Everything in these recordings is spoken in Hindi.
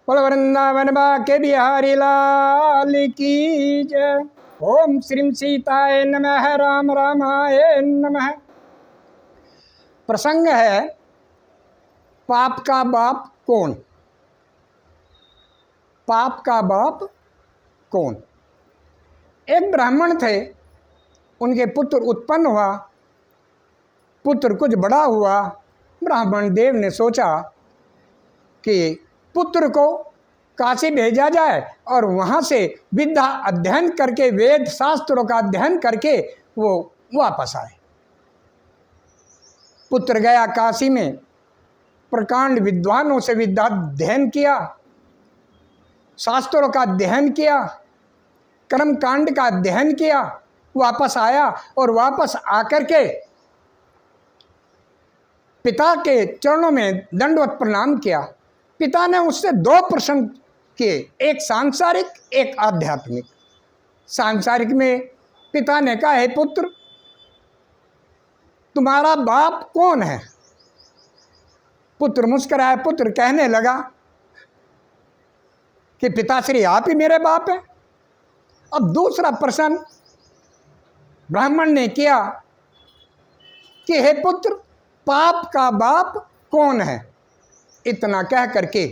बोल वृंदावन के बिहारी लाल की जय। ओम श्रीम सीताय नमः। राम रामाय नमः। प्रसंग है पाप का बाप कौन। पाप का बाप कौन। एक ब्राह्मण थे, उनके पुत्र उत्पन्न हुआ। पुत्र कुछ बड़ा हुआ। ब्राह्मण देव ने सोचा कि पुत्र को काशी भेजा जाए और वहाँ से विद्या अध्ययन करके, वेद शास्त्रों का अध्ययन करके वो वापस आए। पुत्र गया काशी में, प्रकांड विद्वानों से विद्या अध्ययन किया, शास्त्रों का अध्ययन किया, कर्मकांड का अध्ययन किया, वापस आया और वापस आकर के पिता के चरणों में दंडवत प्रणाम किया। पिता ने उससे दो प्रश्न किए, एक सांसारिक एक आध्यात्मिक। सांसारिक में पिता ने कहा, हे पुत्र, तुम्हारा बाप कौन है। पुत्र मुस्कुराया। पुत्र कहने लगा कि पिताश्री आप ही मेरे बाप हैं। अब दूसरा प्रश्न ब्राह्मण ने किया कि हे पुत्र, पाप का बाप कौन है। इतना कह करके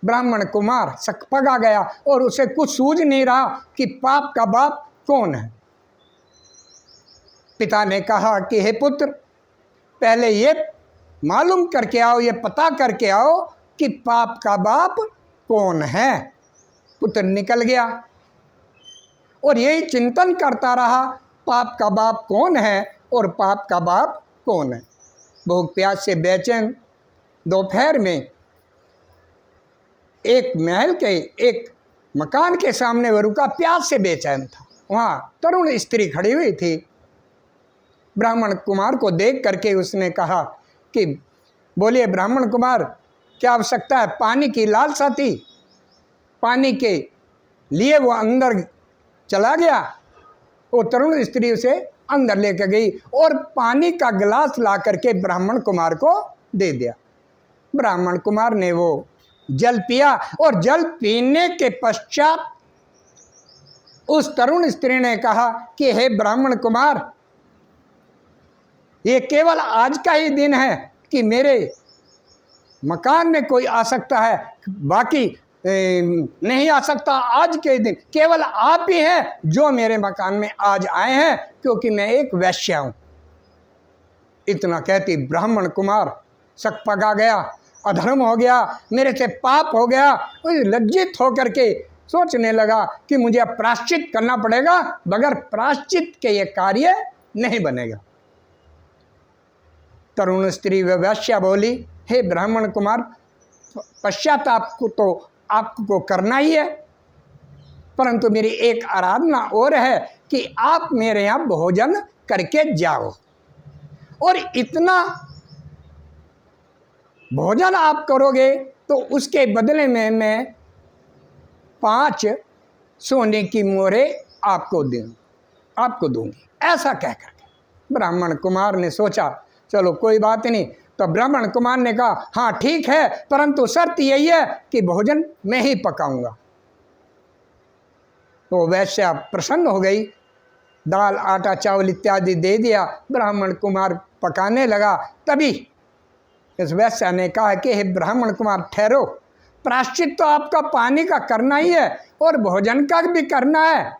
ब्राह्मण कुमार सकपगा गया और उसे कुछ सूझ नहीं रहा कि पाप का बाप कौन है। पिता ने कहा कि हे पुत्र, पहले ये मालूम करके आओ, ये पता करके आओ कि पाप का बाप कौन है। पुत्र निकल गया और यही चिंतन करता रहा, पाप का बाप कौन है और पाप का बाप कौन है। भूख प्यास से बेचैन दोपहर में एक महल के एक मकान के सामने वह रुका, प्यास से बेचैन था। वहाँ तरुण स्त्री खड़ी हुई थी। ब्राह्मण कुमार को देख करके उसने कहा कि बोलिए ब्राह्मण कुमार, क्या आवश्यकता है। पानी की लालसा थी, पानी के लिए वो अंदर चला गया। वो तरुण स्त्री उसे अंदर लेकर गई और पानी का गिलास ला करके ब्राह्मण कुमार को दे दिया। ब्राह्मण कुमार ने वो जल पिया और जल पीने के पश्चात उस तरुण स्त्री ने कहा कि हे ब्राह्मण कुमार, ये केवल आज का ही दिन है कि मेरे मकान में कोई आ सकता है, बाकी नहीं आ सकता। आज के दिन केवल आप ही हैं जो मेरे मकान में आज आए हैं, क्योंकि मैं एक वैश्य हूं। इतना कहती ब्राह्मण कुमार सकपगा गया, अधर्म हो गया, मेरे से पाप हो गया। लज्जित होकर के सोचने लगा कि मुझे अब प्रायश्चित करना पड़ेगा, बगैर प्रायश्चित के ये कार्य नहीं बनेगा। तरुण स्त्री व वैश्या बोली, हे ब्राह्मण कुमार, पश्चाताप को तो आपको करना ही है, परंतु मेरी एक आराधना और है कि आप मेरे यहाँ भोजन करके जाओ और इतना भोजन आप करोगे तो उसके बदले में मैं 5 सोने की मोहरें आपको दूंगी। ऐसा कह करके ब्राह्मण कुमार ने सोचा, चलो कोई बात नहीं। तो ब्राह्मण कुमार ने कहा, हाँ ठीक है, परंतु शर्त यही है कि भोजन मैं ही पकाऊंगा। तो वैश्या प्रसन्न हो गई, दाल आटा चावल इत्यादि दे दिया। ब्राह्मण कुमार पकाने लगा। तभी इस वैश्या ने कहा कि हे ब्राह्मण कुमार ठहरो, प्रायश्चित तो आपका पानी का करना ही है और भोजन का भी करना है,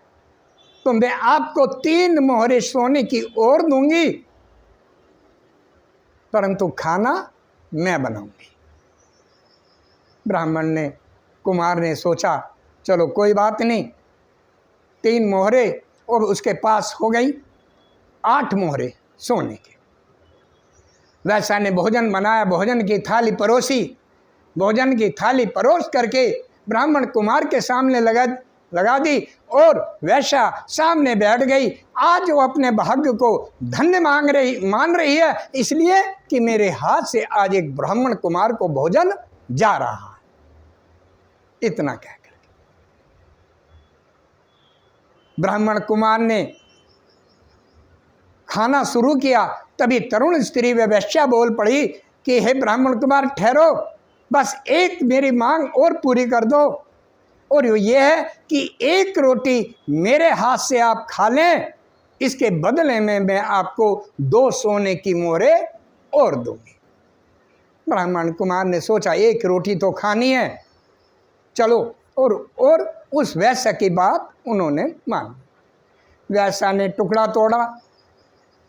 तो मैं आपको 3 मोहरें सोने की और दूंगी, परंतु खाना मैं बनाऊंगी। ब्राह्मण कुमार ने सोचा, चलो कोई बात नहीं। 3 मोहरें और उसके पास हो गई 8 मोहरें सोने के। वैसा ने भोजन बनाया, भोजन की थाली परोसी। भोजन की थाली परोस करके ब्राह्मण कुमार के सामने लगा दी और वैसा सामने बैठ गई। आज वो अपने भाग्य को धन्य मान रही है, इसलिए कि मेरे हाथ से आज एक ब्राह्मण कुमार को भोजन जा रहा है। इतना कहकर ब्राह्मण कुमार ने खाना शुरू किया। तभी तरुण स्त्री व वैश्या बोल पड़ी कि हे ब्राह्मण कुमार ठहरो, बस एक मेरी मांग और पूरी कर दो, और ये है कि एक रोटी मेरे हाथ से आप खा लें, इसके बदले में मैं आपको 2 सोने की मोहरें और दूंगी। ब्राह्मण कुमार ने सोचा एक रोटी तो खानी है, चलो, और उस वैश्य की बात उन्होंने मानी। वैश्य ने टुकड़ा तोड़ा।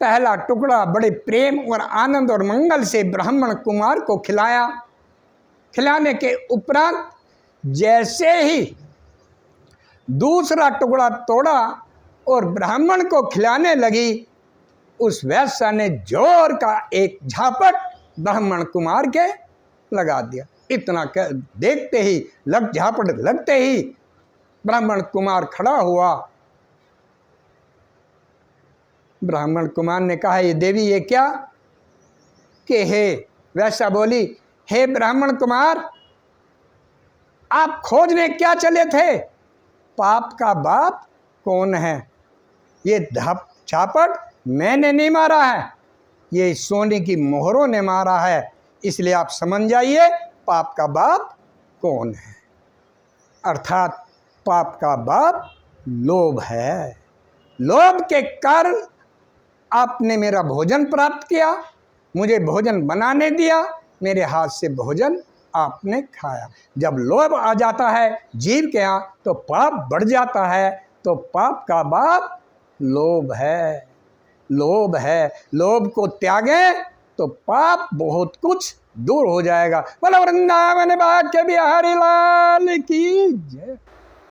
पहला टुकड़ा बड़े प्रेम और आनंद और मंगल से ब्राह्मण कुमार को खिलाया। खिलाने के उपरांत जैसे ही दूसरा टुकड़ा तोड़ा और ब्राह्मण को खिलाने लगी, उस वैश्य ने जोर का एक झापट ब्राह्मण कुमार के लगा दिया। इतना देखते ही झापट लगते ही ब्राह्मण कुमार खड़ा हुआ। ब्राह्मण कुमार ने कहा, ये देवी ये क्या? कि हे वैश्या बोली, हे ब्राह्मण कुमार, आप खोजने क्या चले थे? पाप का बाप कौन है? ये झापट मैंने नहीं मारा है, ये सोने की मोहरों ने मारा है, इसलिए आप समझ जाइए पाप का बाप कौन है। अर्थात पाप का बाप लोभ है। लोभ के कारण आपने मेरा भोजन प्राप्त किया, मुझे भोजन बनाने दिया, मेरे हाथ से भोजन आपने खाया। जब लोभ आ जाता है जीव के यहाँ तो पाप बढ़ जाता है, तो पाप का बाप लोभ है। लोभ है, लोभ को त्यागें तो पाप बहुत कुछ दूर हो जाएगा। बोलो वृंदावन भाग्य बिहारी लाल की जय।